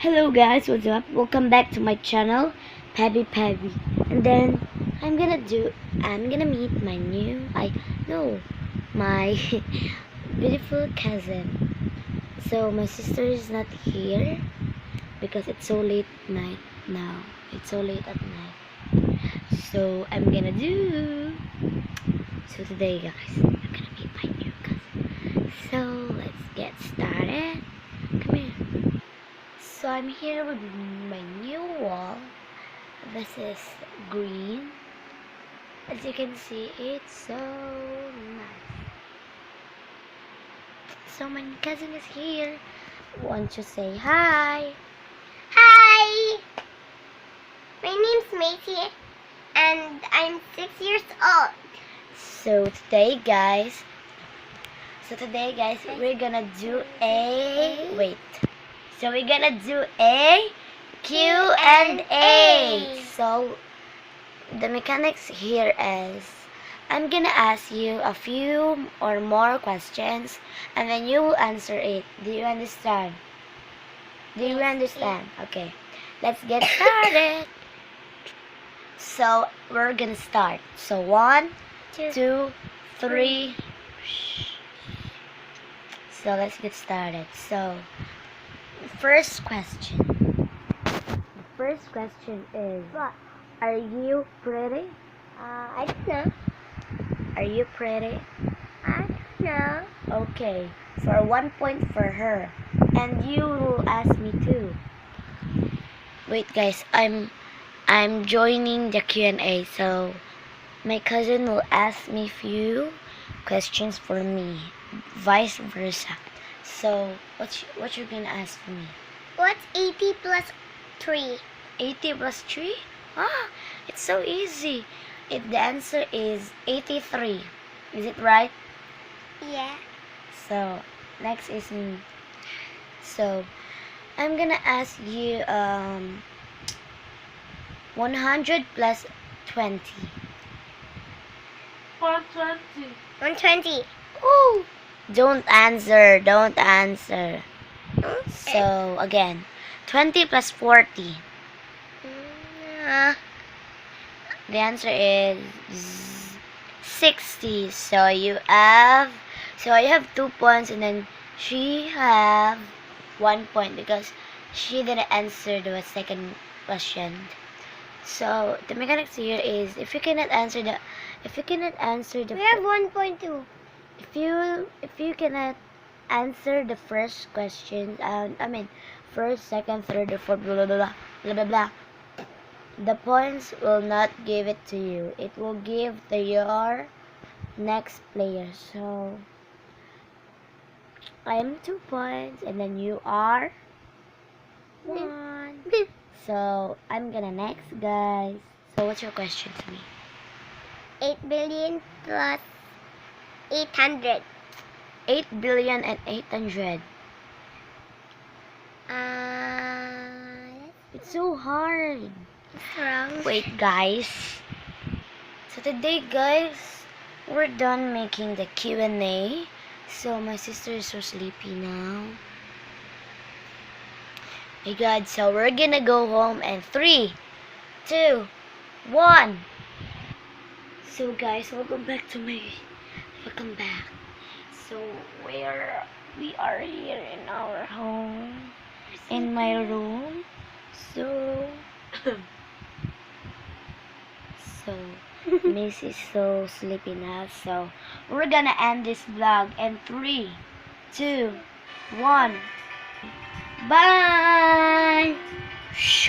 Hello guys, what's up? Welcome back to my channel, Pebe. And then I'm gonna meet my my beautiful cousin. So my sister is not here because it's so late night now. It's so late at night. So so today guys, I'm gonna meet my new cousin. So let's get started. Come here. So I'm here with my new wall. This is green. As you can see, it's so nice. So my cousin is here. Want to say hi? Hi! My name's Macy and I'm 6 years old. So today guys, we're gonna do a Q&A. So the mechanics here is I'm gonna ask you a few or more questions and then you will answer it. Do you understand? Okay. Let's get started. So we're gonna start. So 1, 2, 3. So let's get started. So first question. The first question is, What? are you pretty? I don't know. Are you pretty? I don't know. Okay, for 1 point for her. And you will ask me too. Wait guys, I'm joining the Q&A, so my cousin will ask me few questions for me, vice versa. So what you gonna ask for me? What's 80 plus 3? 80 plus 3? It's so easy. The answer is 83. Is it right? Yeah. So next is me. So I'm gonna ask you 100 plus 20. 120. 120. Ooh! Don't answer. So again, 20 plus 40. Uh, The answer is 60. So you have 2 points and then she have 1 point because she didn't answer the second question. So the mechanics here is if you cannot answer the we have 1.2. if you cannot answer the first question, first, second, third, or fourth, blah blah blah blah blah blah, the points will not give it to you. It will give to your next player. So I am 2 points and then you are 1. So I'm gonna next guys. So what's your question to me? 8 billion plus 800. 8 billion and 800. It's so hard. What's wrong? Wait guys. So today guys, we're done making the Q&A. So my sister is so sleepy now. My god, so we're gonna go home and 3, 2, 1. So guys, welcome back. So we are here in our home, in my room. So Miss is so sleepy now. So we're gonna end this vlog in 3, 2, 1. Bye.